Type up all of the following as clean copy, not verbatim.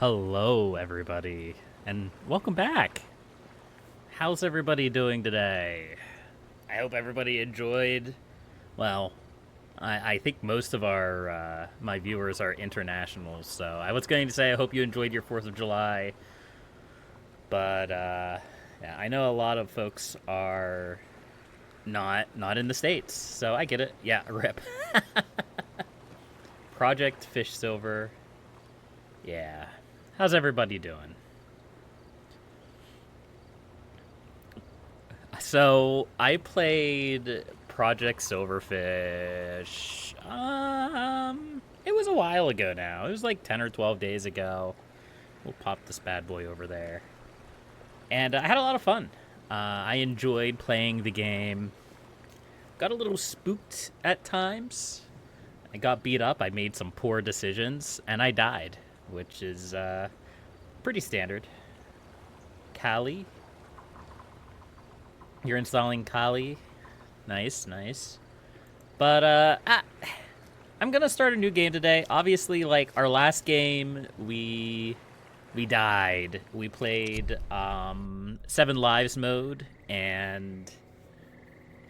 Hello, everybody, and welcome back. How's everybody doing today? I hope everybody enjoyed. Well, I think most of our my viewers are international, so I was going to say I hope you enjoyed your 4th of July, but yeah, I know a lot of folks are not in the States, so I get it. Yeah, rip. Project Fish Silver. Yeah. How's everybody doing? So I played Project Silverfish. It was a while ago now. It was like 10 or 12 days ago. We'll pop this bad boy over there, and I had a lot of fun. I enjoyed playing the game. Got a little spooked at times. I got beat up. I made some poor decisions, and I died, which is pretty standard. Kali, you're installing Kali. Nice, nice. But I'm gonna start a new game today. Obviously, like our last game, we died. We played 7 lives mode, and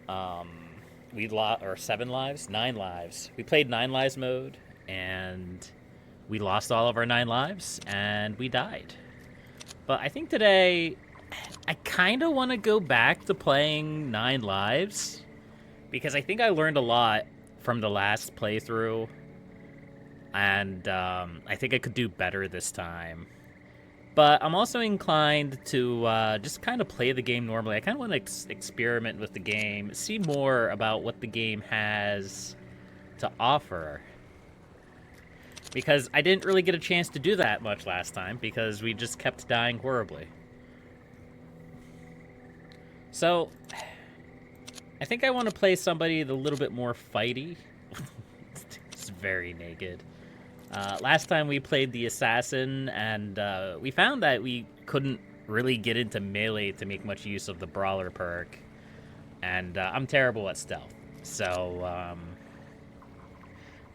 um, we lost, or 7 lives, 9 lives. We played 9 lives mode, and we lost all of our 9 lives, and we died. But I think today, I kind of want to go back to playing 9 lives because I think I learned a lot from the last playthrough, and I think I could do better this time. But I'm also inclined to just kind of play the game normally. I kind of want to experiment with the game, see more about what the game has to offer. Because I didn't really get a chance to do that much last time because we just kept dying horribly. So, I think I want to play somebody a little bit more fighty. It's very naked. Last time we played the assassin, and we found that we couldn't really get into melee to make much use of the brawler perk, and I'm terrible at stealth. So,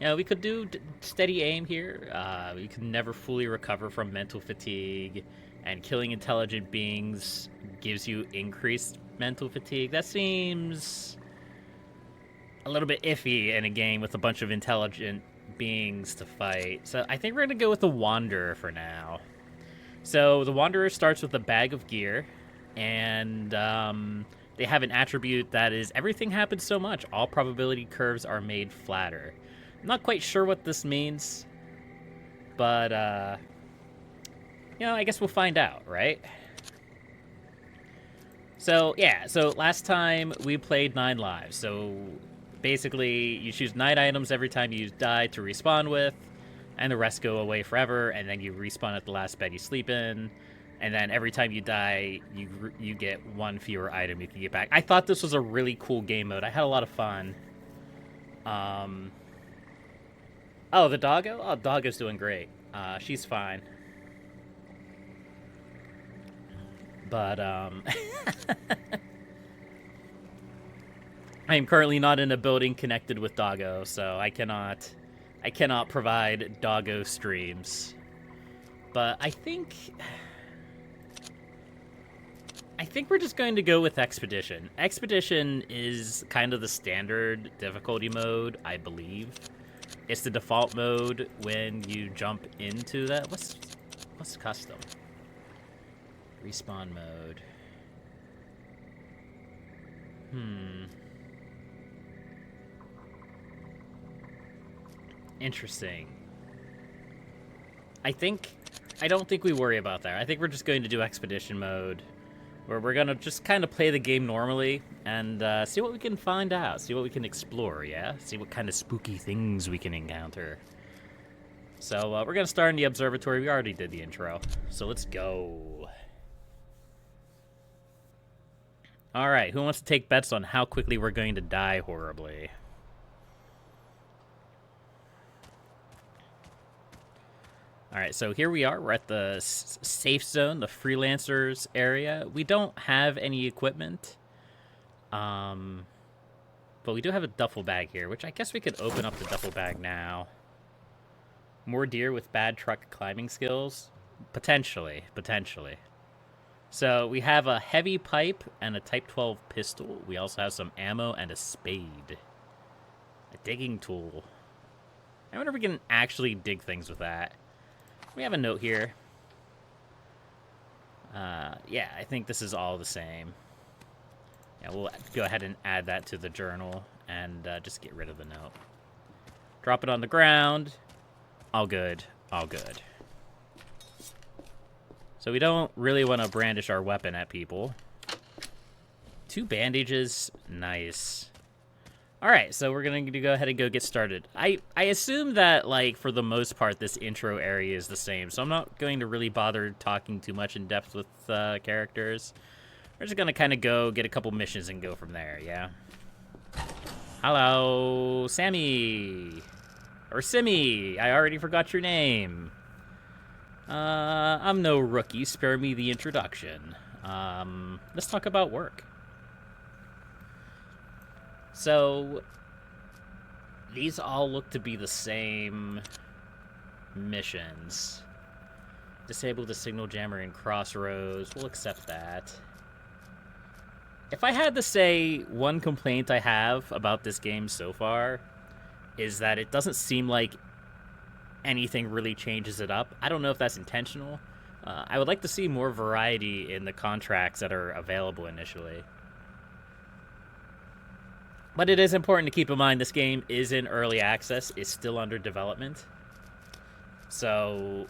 we could do steady aim here. We can never fully recover from mental fatigue, and killing intelligent beings gives you increased mental fatigue. That seems a little bit iffy in a game with a bunch of intelligent beings to fight. So I think we're going to go with the Wanderer for now. So the Wanderer starts with a bag of gear, and they have an attribute that is everything happens so much. All probability curves are made flatter. I'm not quite sure what this means, but, I guess we'll find out, right? So, yeah, so last time we played 9 lives. So basically, you choose 9 items every time you die to respawn with, and the rest go away forever, and then you respawn at the last bed you sleep in, and then every time you die, you get 1 fewer item you can get back. I thought this was a really cool game mode. I had a lot of fun. Oh, the doggo? Oh, doggo's doing great. She's fine. But, I am currently not in a building connected with doggo, so I cannot provide doggo streams. But I think we're just going to go with Expedition. Expedition is kind of the standard difficulty mode, I believe. It's the default mode when you jump into that. What's custom? Respawn mode. Interesting. I don't think we worry about that. I think we're just going to do Expedition mode, where we're going to just kind of play the game normally and see what we can find out, see what we can explore, yeah? See what kind of spooky things we can encounter. So we're going to start in the observatory. We already did the intro, so let's go. All right, who wants to take bets on how quickly we're going to die horribly? All right, so here we are. We're at the safe zone, the freelancers area. We don't have any equipment, but we do have a duffel bag here, which I guess we could open up the duffel bag now. More deer with bad truck climbing skills. Potentially, potentially. So we have a heavy pipe and a Type 12 pistol. We also have some ammo and a spade. A digging tool. I wonder if we can actually dig things with that. We have a note here. Yeah, I think this is all the same. Yeah, we'll go ahead and add that to the journal and just get rid of the note. Drop it on the ground. All good. All good. So we don't really want to brandish our weapon at people. 2 bandages. Nice. All right, so we're going to go ahead and go get started. I assume that, like, for the most part, this intro area is the same, so I'm not going to really bother talking too much in depth with characters. We're just going to kind of go get a couple missions and go from there, yeah? Hello, Sammy. Or Simmy. I already forgot your name. I'm no rookie. Spare me the introduction. Let's talk about work. So, these all look to be the same missions. Disable the signal jammer in Crossroads. We'll accept that. If I had to say one complaint I have about this game so far, is that it doesn't seem like anything really changes it up. I don't know if that's intentional. I would like to see more variety in the contracts that are available initially. But it is important to keep in mind this game is in early access. It's still under development. So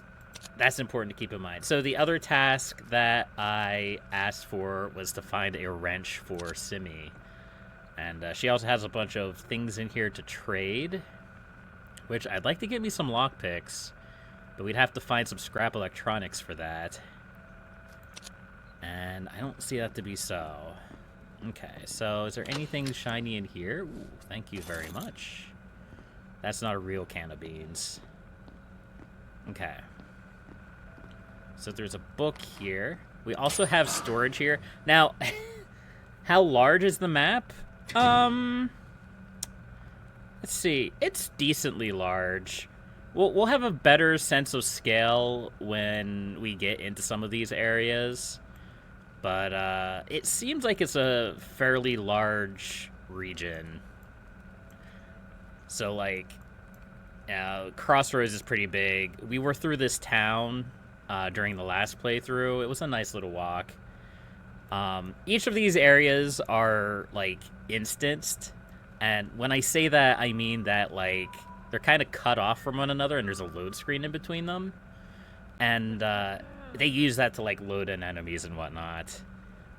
that's important to keep in mind. So the other task that I asked for was to find a wrench for Simmy. And she also has a bunch of things in here to trade, which I'd like to get me some lockpicks, but we'd have to find some scrap electronics for that. And I don't see that to be so. Okay, so is there anything shiny in here? Ooh, thank you very much. That's not a real can of beans. Okay. So there's a book here. We also have storage here. Now, how large is the map? Let's see. It's decently large. We'll have a better sense of scale when we get into some of these areas. But it seems like it's a fairly large region. So, like, Crossroads is pretty big. We were through this town during the last playthrough. It was a nice little walk. Each of these areas are, like, instanced. And when I say that, I mean that, like, they're kind of cut off from one another and there's a load screen in between them. And they use that to, like, load in enemies and whatnot.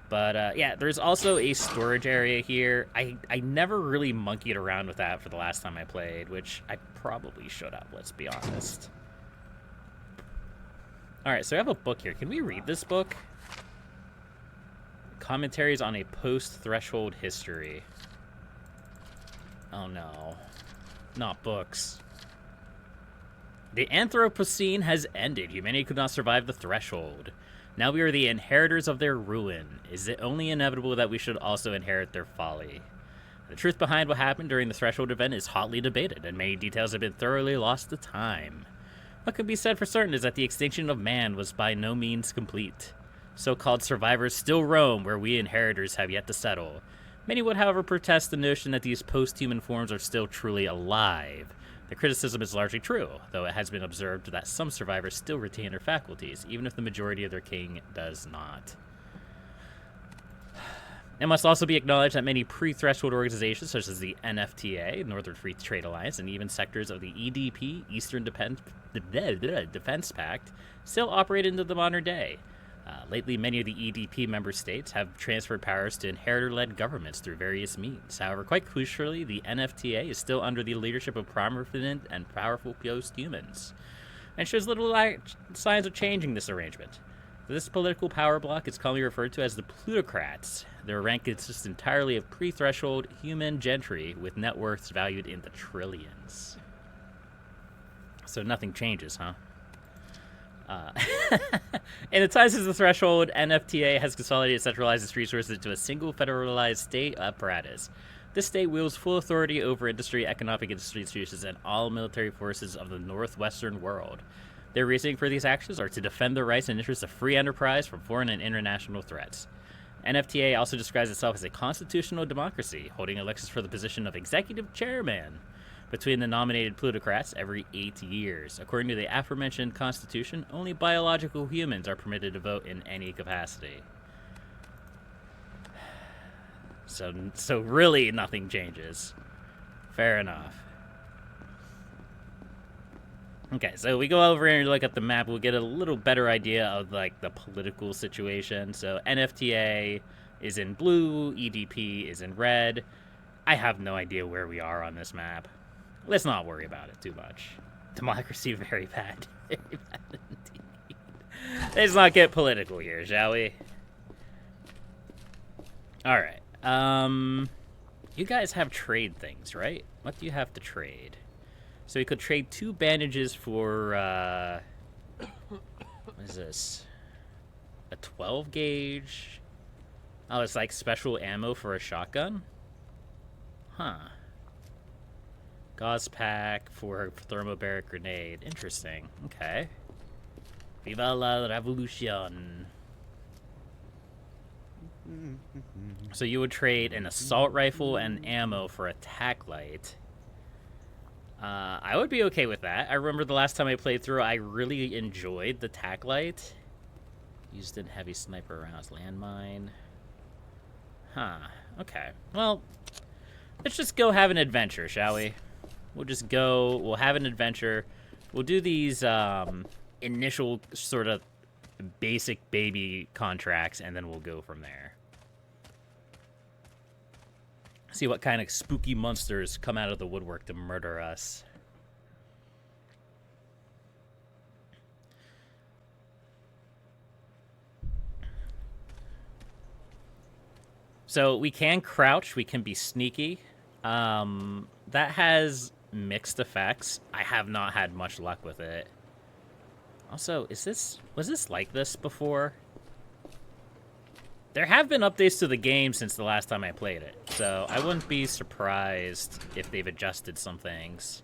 But, yeah, there's also a storage area here. I never really monkeyed around with that for the last time I played, which I probably should have, let's be honest. Alright, so I have a book here. Can we read this book? Commentaries on a post-threshold history. Oh, no. Not books. The Anthropocene has ended. Humanity could not survive the threshold. Now we are the inheritors of their ruin. Is it only inevitable that we should also inherit their folly? The truth behind what happened during the threshold event is hotly debated, and many details have been thoroughly lost to time. What can be said for certain is that the extinction of man was by no means complete. So-called survivors still roam where we inheritors have yet to settle. Many would, however, protest the notion that these post-human forms are still truly alive. The criticism is largely true, though it has been observed that some survivors still retain their faculties, even if the majority of their king does not. It must also be acknowledged that many pre-threshold organizations, such as the NFTA, Northern Free Trade Alliance, and even sectors of the EDP, Eastern Defense Pact, still operate into the modern day. Lately, many of the EDP member states have transferred powers to inheritor-led governments through various means. However, quite crucially, the NFTA is still under the leadership of prominent and powerful post-humans, and shows little signs of changing this arrangement. This political power bloc is commonly referred to as the plutocrats. Their rank consists entirely of pre-threshold human gentry with net worths valued in the trillions. So nothing changes, huh? In the times of the threshold, NFTA has consolidated and centralized its resources into a single federalized state apparatus. This state wields full authority over industry, economic institutions, and all military forces of the northwestern world. Their reasoning for these actions are to defend the rights and interests of free enterprise from foreign and international threats. NFTA also describes itself as a constitutional democracy, holding elections for the position of executive chairman between the nominated plutocrats every 8 years. According to the aforementioned constitution, only biological humans are permitted to vote in any capacity. So really nothing changes. Fair enough. Okay, so we go over here and look at the map. We'll get a little better idea of like the political situation. So NFTA is in blue, EDP is in red. I have no idea where we are on this map. Let's not worry about it too much. Democracy, very bad. Very bad indeed. Let's not get political here, shall we? Alright. You guys have trade things, right? What do you have to trade? So we could trade 2 bandages for, what is this? A 12 gauge? Oh, it's like special ammo for a shotgun? Huh. Gauze pack for a thermobaric grenade. Interesting. Okay. Viva la revolution. So you would trade an assault rifle and ammo for a tac light. I would be okay with that. I remember the last time I played through, I really enjoyed the tac light. Used in heavy sniper rounds. Landmine. Huh. Okay. Well, let's just go have an adventure, shall we? We'll just go. We'll have an adventure. We'll do these initial sort of basic baby contracts, and then we'll go from there. See what kind of spooky monsters come out of the woodwork to murder us. So we can crouch, we can be sneaky. That has mixed effects. I have not had much luck with it. Also, was this like this before? There have been updates to the game since the last time I played it, so I wouldn't be surprised if they've adjusted some things.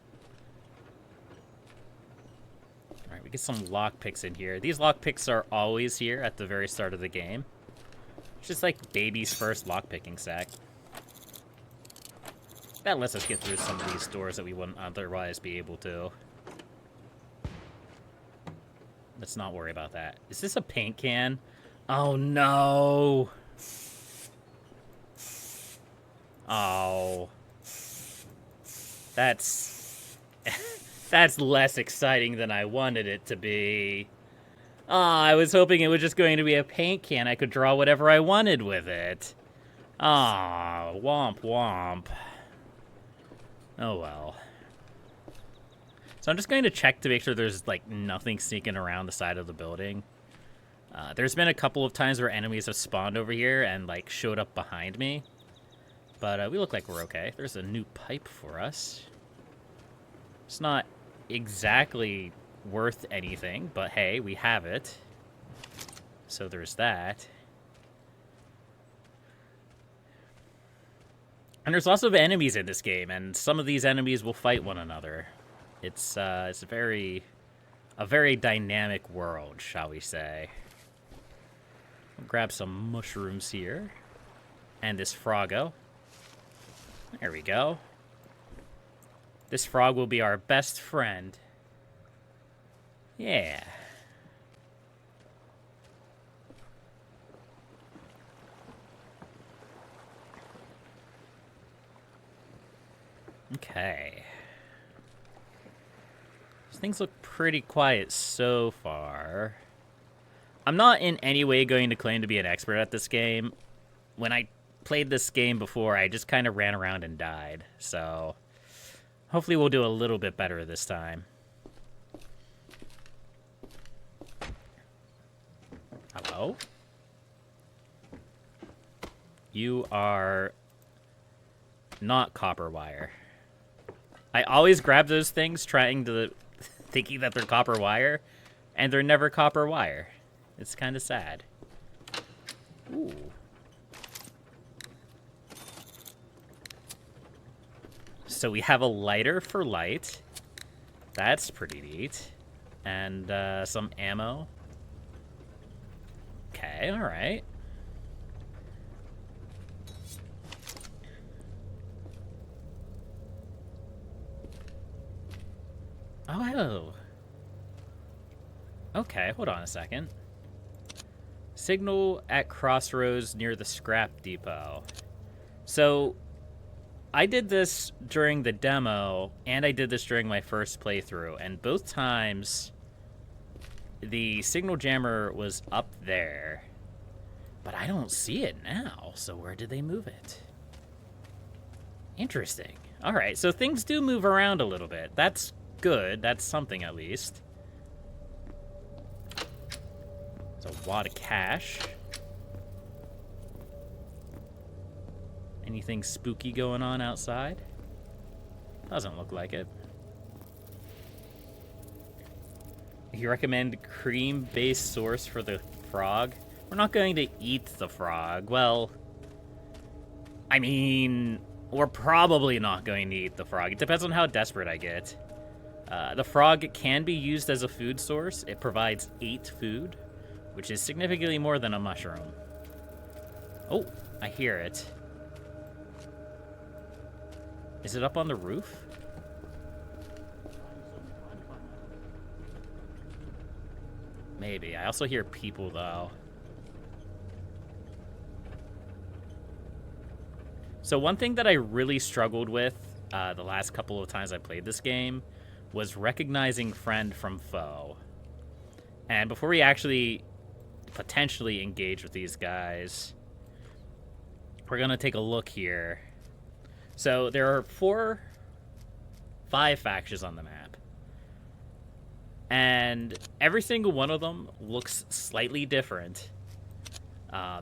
Alright, we get some lockpicks in here. These lockpicks are always here at the very start of the game. It's just like baby's first lockpicking sack. That lets us get through some of these doors that we wouldn't otherwise be able to. Let's not worry about that. Is this a paint can? Oh, no. Oh. That's less exciting than I wanted it to be. I was hoping it was just going to be a paint can. I could draw whatever I wanted with it. Womp womp. Oh, well. So I'm just going to check to make sure there's, like, nothing sneaking around the side of the building. There's been a couple of times where enemies have spawned over here and, like, showed up behind me. But we look like we're okay. There's a new pipe for us. It's not exactly worth anything, but hey, we have it. So there's that. And there's lots of enemies in this game, and some of these enemies will fight one another. It's a very dynamic world, shall we say. We'll grab some mushrooms here. And this froggo. There we go. This frog will be our best friend. Yeah. Okay. Things look pretty quiet so far. I'm not in any way going to claim to be an expert at this game. When I played this game before, I just kind of ran around and died. So hopefully we'll do a little bit better this time. Hello? You are not copper wire. I always grab those things thinking that they're copper wire, and they're never copper wire. It's kind of sad. Ooh. So we have a lighter for light. That's pretty neat. And some ammo. Okay, alright. Oh. Okay, hold on a second. Signal at crossroads near the scrap depot. So, I did this during the demo, and I did this during my first playthrough, and both times the signal jammer was up there, but I don't see it now, so where did they move it? Interesting. Alright, so things do move around a little bit. That's good. That's something, at least. There's a wad of cash. Anything spooky going on outside? Doesn't look like it. You recommend cream-based sauce for the frog? We're not going to eat the frog. Well, I mean, we're probably not going to eat the frog. It depends on how desperate I get. The frog can be used as a food source. It provides 8 food, which is significantly more than a mushroom. Oh, I hear it. Is it up on the roof? Maybe. I also hear people, though. So one thing that I really struggled with the last couple of times I played this game was recognizing friend from foe. And before we actually potentially engage with these guys, we're going to take a look here. So there are 5 factions on the map. And every single one of them looks slightly different.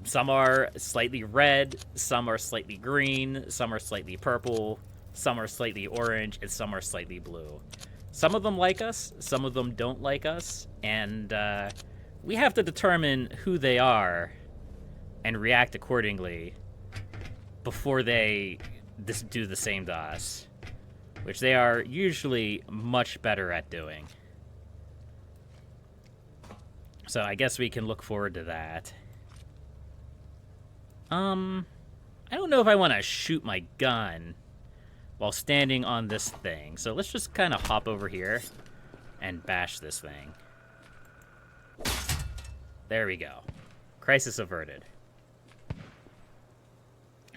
Some are slightly red, some are slightly green, some are slightly purple, some are slightly orange, and some are slightly blue. Some of them like us, some of them don't like us, and we have to determine who they are and react accordingly before they do the same to us, which they are usually much better at doing. So I guess we can look forward to that. I don't know if I want to shoot my gun while standing on this thing. So let's just kind of hop over here and bash this thing. There we go. Crisis averted.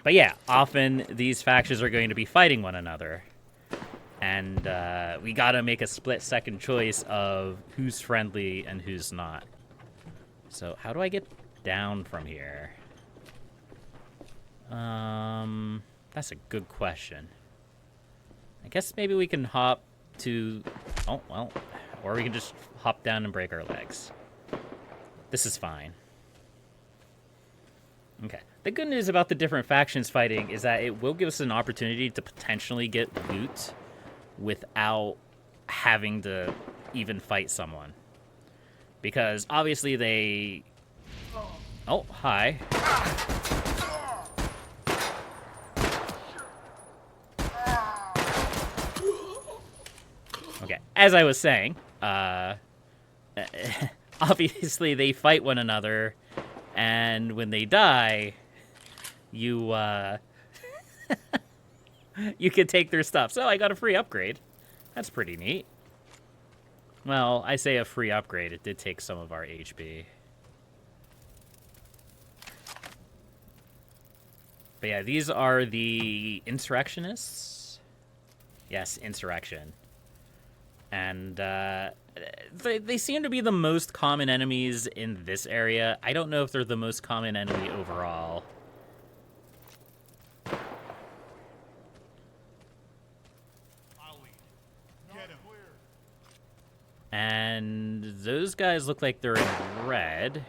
But yeah, often these factions are going to be fighting one another. And we gotta make a split-second choice of who's friendly and who's not. So how do I get down from here? That's a good question. I guess maybe we can hop to... Oh, well, or we can just hop down and break our legs. This is fine. Okay. The good news about the different factions fighting is that it will give us an opportunity to potentially get loot without having to even fight someone. Because obviously they... Oh, hi. Okay, as I was saying, obviously they fight one another, and when they die, you you can take their stuff. So I got a free upgrade. That's pretty neat. Well, I say a free upgrade. It did take some of our HP. But yeah, these are the insurrectionists. Yes, insurrection. And they seem to be the most common enemies in this area. I don't know if they're the most common enemy overall. And those guys look like they're in red.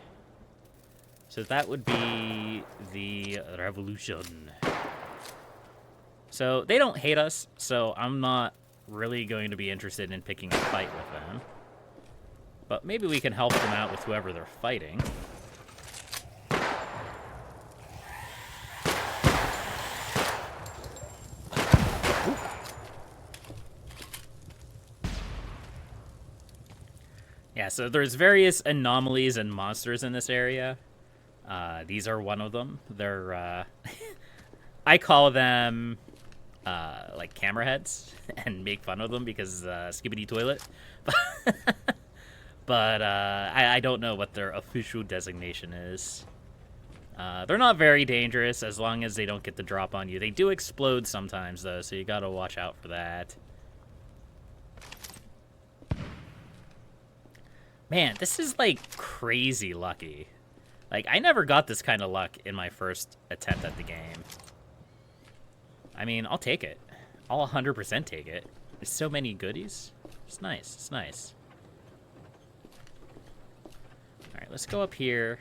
So that would be the revolution. So they don't hate us, so I'm not really going to be interested in picking a fight with them. But maybe we can help them out with whoever they're fighting. So there's various anomalies and monsters in this area. These are one of them. They're, I call them, like camera heads and make fun of them because, skibbity toilet. But, I don't know what their official designation is. They're not very dangerous as long as they don't get the drop on you. They do explode sometimes, though, so you gotta watch out for that. Man, this is, like, crazy lucky. Like, I never got this kind of luck in my first attempt at the game. I mean, I'll take it. I'll 100% take it. There's so many goodies. It's nice. It's nice. Alright, let's go up here.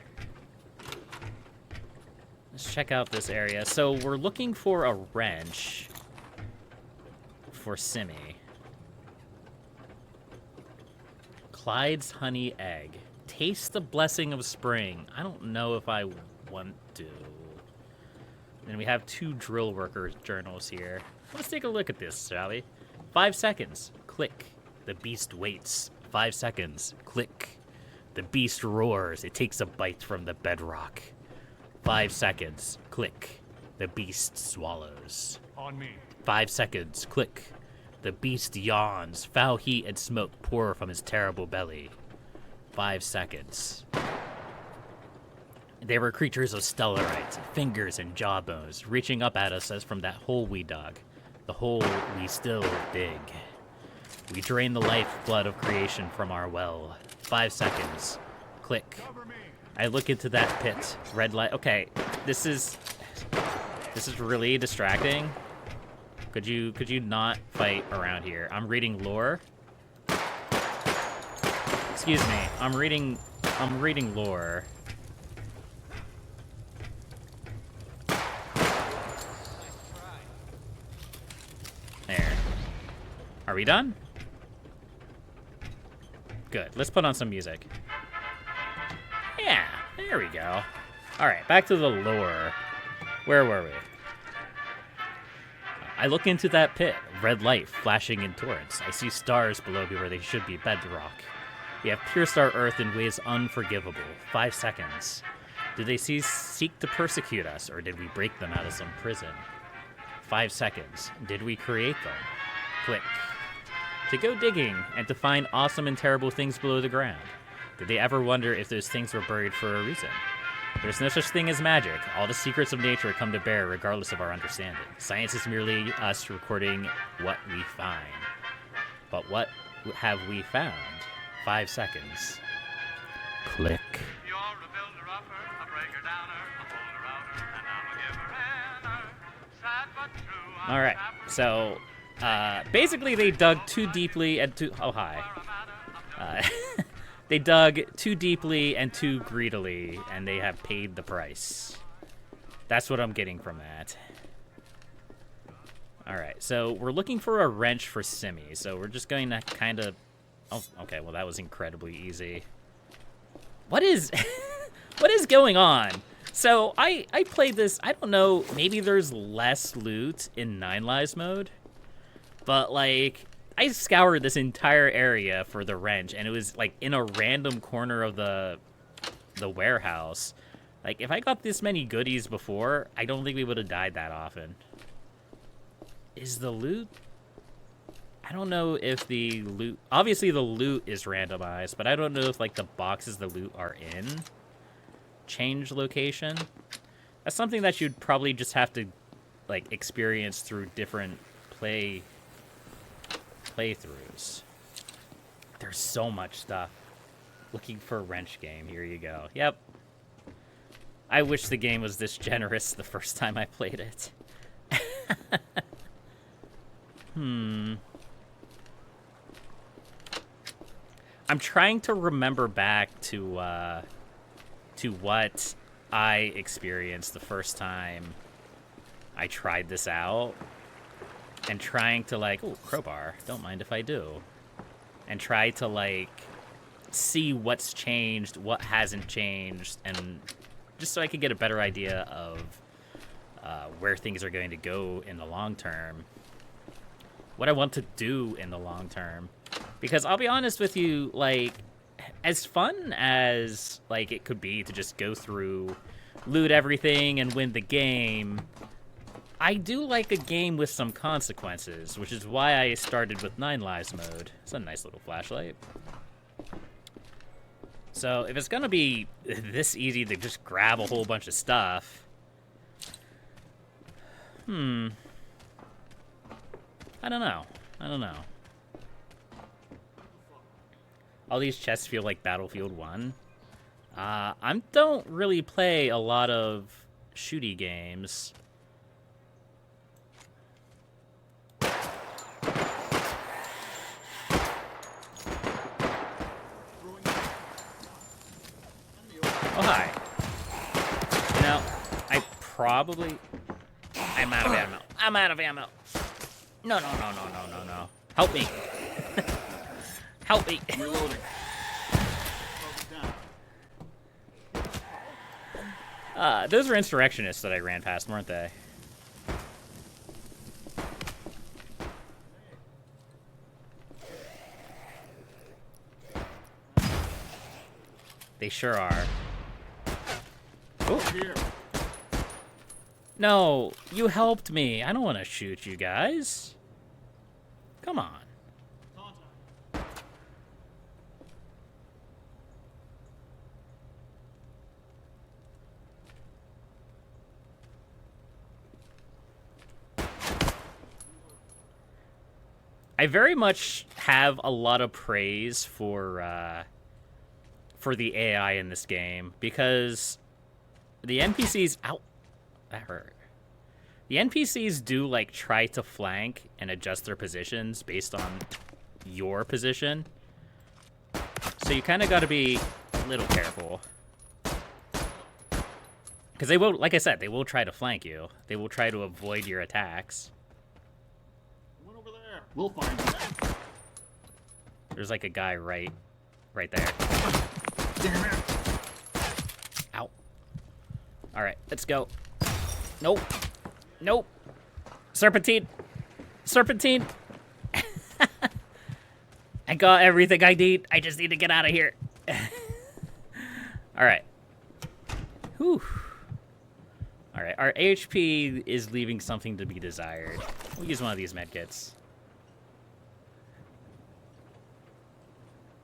Let's check out this area. So we're looking for a wrench for Simi. Clyde's honey egg. Taste the blessing of spring. I don't know if I want to. Then we have 2 drill worker journals here. Let's take a look at this, shall we? 5 seconds. Click. The beast waits. 5 seconds. Click. The beast roars. It takes a bite from the bedrock. 5 seconds. Click. The beast swallows. On me. 5 seconds. Click. The beast yawns. Foul heat and smoke pour from his terrible belly. 5 seconds. They were creatures of stellarite, fingers and jawbones, reaching up at us as from that hole we dug. The hole we still dig. We drain the lifeblood of creation from our well. 5 seconds. Click. I look into that pit. Red light. Okay, this is really distracting. Could you not fight around here? I'm reading lore. Excuse me. I'm reading lore. There. Are we done? Good. Let's put on some music. Yeah, there we go. All right, back to the lore. Where were we? I look into that pit, red light flashing in torrents. I see stars below me where they should be bedrock. We have pierced our earth in ways unforgivable. 5 seconds. Did they seek to persecute us, or did we break them out of some prison? 5 seconds. Did we create them? Click. To go digging and to find awesome and terrible things below the ground. Did they ever wonder if those things were buried for a reason? There's no such thing as magic. All the secrets of nature come to bear regardless of our understanding. Science is merely us recording what we find. But what have we found? 5 seconds. Click. All right, so basically they dug too deeply and too... Oh, hi. They dug too deeply and too greedily, and they have paid the price. That's what I'm getting from that. All right, so we're looking for a wrench for Simi, so we're just going to kind of... Oh, okay, well, that was incredibly easy. What is... what is going on? So, I played this, I don't know, maybe there's less loot in 9 Lives mode, but, like... I scoured this entire area for the wrench, and it was, like, in a random corner of the warehouse. Like, if I got this many goodies before, I don't think we would have died that often. Is the loot... I don't know if the loot... Obviously, the loot is randomized, but I don't know if, like, the boxes the loot are in change location. That's something that you'd probably just have to, like, experience through different playthroughs. There's so much stuff. Looking for a wrench game. Here you go. Yep. I wish the game was this generous the first time I played it. I'm trying to remember back to what I experienced the first time I tried this out. And trying to, like, oh, crowbar, don't mind if I do. And try to, like, see what's changed, what hasn't changed, and just so I could get a better idea of where things are going to go in the long term. What I want to do in the long term. Because I'll be honest with you, like, as fun as, like, it could be to just go through, loot everything, and win the game, I do like a game with some consequences, which is why I started with 9 lives mode. It's a nice little flashlight. So if it's gonna be this easy to just grab a whole bunch of stuff, I don't know. All these chests feel like Battlefield 1. I don't really play a lot of shooty games. Oh, hi. You know, I'm out of ammo. I'm out of ammo. No. Help me. Help me. Reloading. Those were insurrectionists that I ran past, weren't they? They sure are. Oh. Here. No, you helped me. I don't want to shoot you guys. Come on. I very much have a lot of praise for the AI in this game, because the NPCs... Ow! That hurt. The NPCs do, like, try to flank and adjust their positions based on your position. So you kind of got to be a little careful. Because they will, like I said, they will try to flank you. They will try to avoid your attacks. One over there. We'll find you. There's, like, a guy right there. Damn it. Ow. Alright, let's go. Nope. Nope. Serpentine. Serpentine. I got everything I need. I just need to get out of here. Alright. Whew. Alright, our HP is leaving something to be desired. We'll use one of these medkits.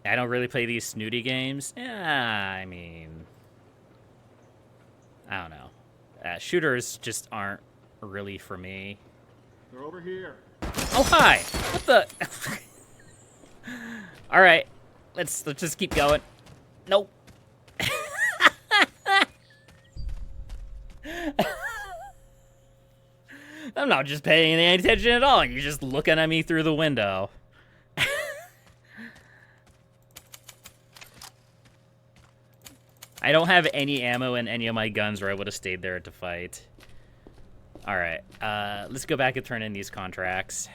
I don't really play these snooty games. Yeah, I mean... I don't know. Shooters just aren't really for me. They're over here. Oh, hi! What the... Alright. Let's just keep going. Nope. I'm not just paying any attention at all. You're just looking at me through the window. I don't have any ammo in any of my guns, or I would have stayed there to fight. Alright, let's go back and turn in these contracts.